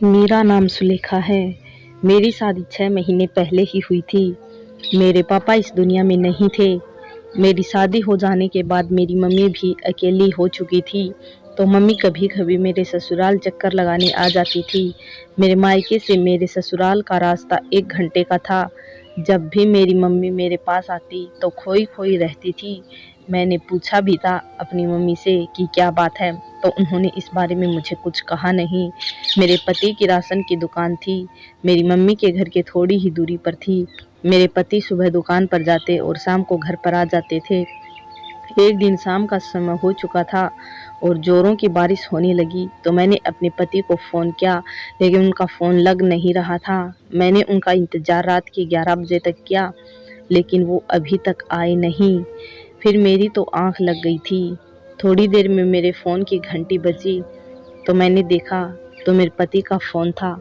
मेरा नाम सुलेखा है। मेरी शादी 6 महीने पहले ही हुई थी। मेरे पापा इस दुनिया में नहीं थे। मेरी शादी हो जाने के बाद मेरी मम्मी भी अकेली हो चुकी थी, तो मम्मी कभी-कभी मेरे ससुराल चक्कर लगाने आ जाती थी। मेरे मायके से मेरे ससुराल का रास्ता 1 घंटे का था। जब भी मेरी मम्मी मेरे पास आती तो खोई-खोई रहती थी। मैंने पूछा भी था अपनी मम्मी से कि क्या बात है, तो उन्होंने इस बारे में मुझे कुछ कहा नहीं। मेरे पति की राशन की दुकान थी, मेरी मम्मी के घर के थोड़ी ही दूरी पर थी। मेरे पति सुबह दुकान पर जाते और शाम को घर पर आ जाते थे। एक दिन शाम का समय हो चुका था और ज़ोरों की बारिश होने लगी, तो मैंने अपने पति को फ़ोन किया, लेकिन उनका फ़ोन लग नहीं रहा था। मैंने उनका इंतज़ार रात के 11 बजे तक किया, लेकिन वो अभी तक आए नहीं। फिर मेरी तो आँख लग गई थी। थोड़ी देर में मेरे फ़ोन की घंटी बजी, तो मैंने देखा तो मेरे पति का फ़ोन था।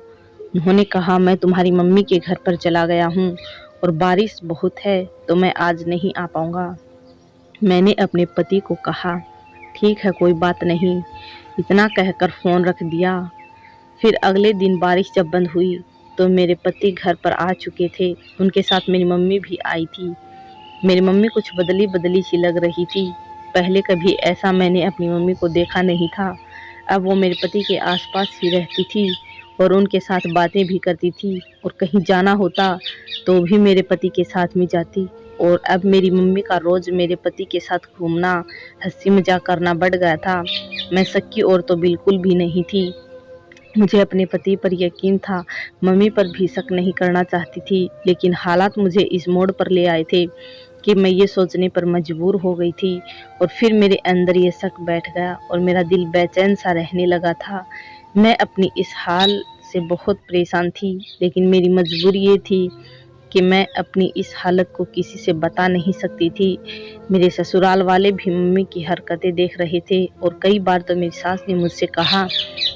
उन्होंने कहा, मैं तुम्हारी मम्मी के घर पर चला गया हूँ और बारिश बहुत है, तो मैं आज नहीं आ पाऊँगा। मैंने अपने पति को कहा, ठीक है कोई बात नहीं, इतना कहकर फ़ोन रख दिया। फिर अगले दिन बारिश जब बंद हुई, तो मेरे पति घर पर आ चुके थे। उनके साथ मेरी मम्मी भी आई थी। मेरी मम्मी कुछ बदली-बदली सी लग रही थी। पहले कभी ऐसा मैंने अपनी मम्मी को देखा नहीं था। अब वो मेरे पति के आस-पास ही रहती थी और उनके साथ बातें भी करती थी, और कहीं जाना होता तो भी मेरे पति के साथ में जाती। और अब मेरी मम्मी का रोज़ मेरे पति के साथ घूमना, हँसी-मज़ाक करना बढ़ गया था। मैं शक और तो बिल्कुल भी नहीं थी। मुझे अपने पति पर यकीन था, मम्मी पर भी शक नहीं करना चाहती थी, लेकिन हालात मुझे इस मोड़ पर ले आए थे कि मैं ये सोचने पर मजबूर हो गई थी। और फिर मेरे अंदर ये शक बैठ गया और मेरा दिल बेचैन सा रहने लगा था। मैं अपनी इस हाल से बहुत परेशान थी, लेकिन मेरी मजबूरी ये थी कि मैं अपनी इस हालत को किसी से बता नहीं सकती थी। मेरे ससुराल वाले भी मम्मी की हरकतें देख रहे थे और कई बार तो मेरी सास ने मुझसे कहा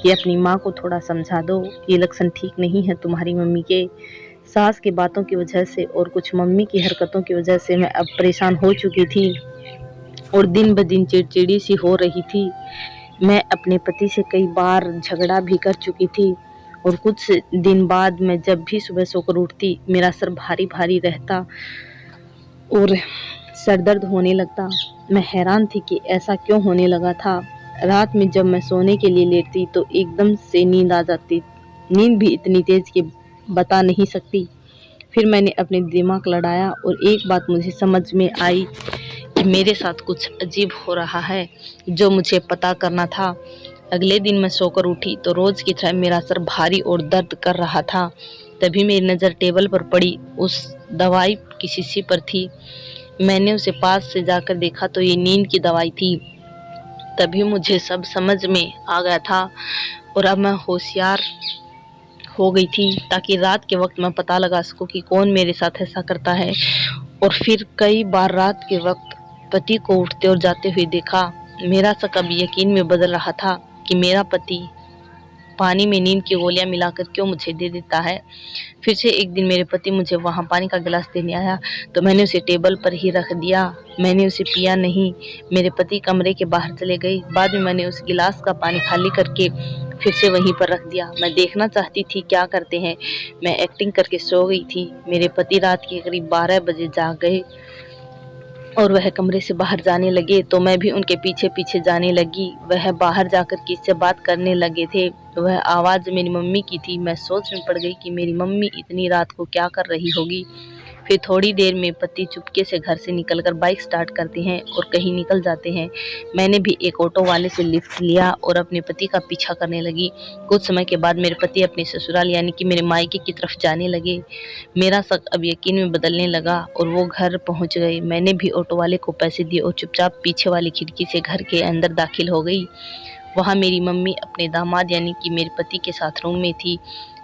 कि अपनी माँ को थोड़ा समझा दो, ये लक्षण ठीक नहीं है तुम्हारी मम्मी के। सास की बातों की वजह से और कुछ मम्मी की हरकतों की वजह से मैं अब परेशान हो चुकी थी और दिन ब दिन चिड़चिड़ी सी हो रही थी। मैं अपने पति से कई बार झगड़ा भी कर चुकी थी और कुछ दिन बाद मैं जब भी सुबह सोकर उठती, मेरा सर भारी-भारी रहता और सर दर्द होने लगता। मैं हैरान थी कि ऐसा क्यों होने लगा था। रात में जब मैं सोने के लिए लेटती तो एकदम से नींद आ जाती। नींद भी इतनी तेज़ कि बता नहीं सकती। फिर मैंने अपने दिमाग लड़ाया और एक बात मुझे समझ में आई कि मेरे साथ कुछ अजीब हो रहा है, जो मुझे पता करना था। अगले दिन मैं सोकर उठी तो रोज़ की तरह मेरा सर भारी और दर्द कर रहा था। तभी मेरी नज़र टेबल पर पड़ी उस दवाई की शीशी पर थी। मैंने उसे पास से जाकर देखा तो ये नींद की दवाई थी। तभी मुझे सब समझ में आ गया था और अब मैं होशियार हो गई थी ताकि रात के वक्त मैं पता लगा सकूं कि कौन मेरे साथ ऐसा करता है। और फिर कई बार रात के वक्त पति को उठते और जाते हुए देखा। मेरा शक अब यकीन में बदल रहा था कि मेरा पति पानी में नींद की गोलियां मिलाकर क्यों मुझे दे देता है। फिर से एक दिन मेरे पति मुझे वहाँ पानी का गिलास देने आया, तो मैंने उसे टेबल पर ही रख दिया। मैंने उसे पिया नहीं। मेरे पति कमरे के बाहर चले गए। बाद में मैंने उस गिलास का पानी खाली करके फिर से वहीं पर रख दिया। मैं देखना चाहती थी क्या करते हैं। मैं एक्टिंग करके सो गई थी। मेरे पति रात के करीब 12 बजे जाग गए और वह कमरे से बाहर जाने लगे, तो मैं भी उनके पीछे पीछे जाने लगी। वह बाहर जाकर किससे बात करने लगे थे। वह आवाज़ मेरी मम्मी की थी। मैं सोच में पड़ गई कि मेरी मम्मी इतनी रात को क्या कर रही होगी। फिर थोड़ी देर में पति चुपके से घर से निकलकर बाइक स्टार्ट करते हैं और कहीं निकल जाते हैं। मैंने भी एक ऑटो वाले से लिफ्ट लिया और अपने पति का पीछा करने लगी। कुछ समय के बाद मेरे पति अपने ससुराल यानी कि मेरे मायके की तरफ जाने लगे। मेरा शक अब यकीन में बदलने लगा और वो घर पहुंच गए। मैंने भी ऑटो वाले को पैसे दिए और चुपचाप पीछे वाली खिड़की से घर के अंदर दाखिल हो गई। वहाँ मेरी मम्मी अपने दामाद यानी कि मेरे पति के साथ रूम में थी।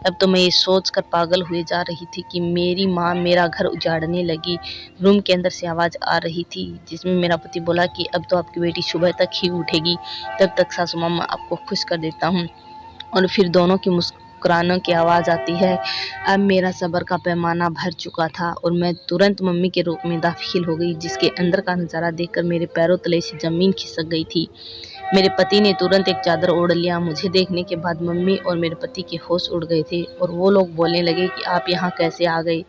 अब तो मैं ये सोचकर पागल हुए जा रही थी कि मेरी माँ मेरा घर उजाड़ने लगी। रूम के अंदर से आवाज़ आ रही थी जिसमें मेरा पति बोला कि अब तो आपकी बेटी सुबह तक ही उठेगी, तब तक सासू मामा आपको खुश कर देता हूँ। और फिर दोनों की मुस्कुराने की आवाज़ आती है। अब मेरा सब्र का पैमाना भर चुका था और मैं तुरंत मम्मी के रूप में दाखिल हो गई, जिसके अंदर का नज़ारा देखकर मेरे पैरों तले से ज़मीन खिसक गई थी। मेरे पति ने तुरंत एक चादर ओढ़ लिया। मुझे देखने के बाद मम्मी और मेरे पति के होश उड़ गए थे और वो लोग बोलने लगे कि आप यहाँ कैसे आ गई।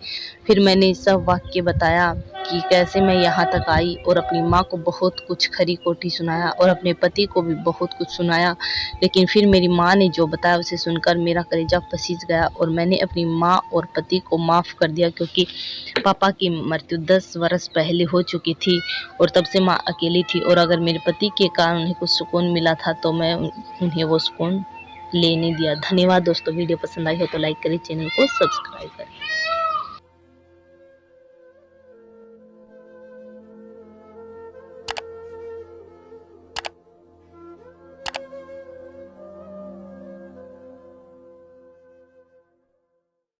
फिर मैंने सब वाक्य बताया कि कैसे मैं यहाँ तक आई और अपनी माँ को बहुत कुछ खरी खोटी सुनाया और अपने पति को भी बहुत कुछ सुनाया। लेकिन फिर मेरी माँ ने जो बताया उसे सुनकर मेरा कलेजा पसीज गया और मैंने अपनी माँ और पति को माफ़ कर दिया, क्योंकि पापा की मृत्यु 10 वर्ष पहले हो चुकी थी और तब से माँ अकेली थी। और अगर मेरे पति के कारण उन्हें कुछ सुकून मिला था तो मैं उन्हें वो सुकून लेने दिया। धन्यवाद दोस्तों, वीडियो पसंद आई हो तो लाइक करें, चैनल को सब्सक्राइब करें।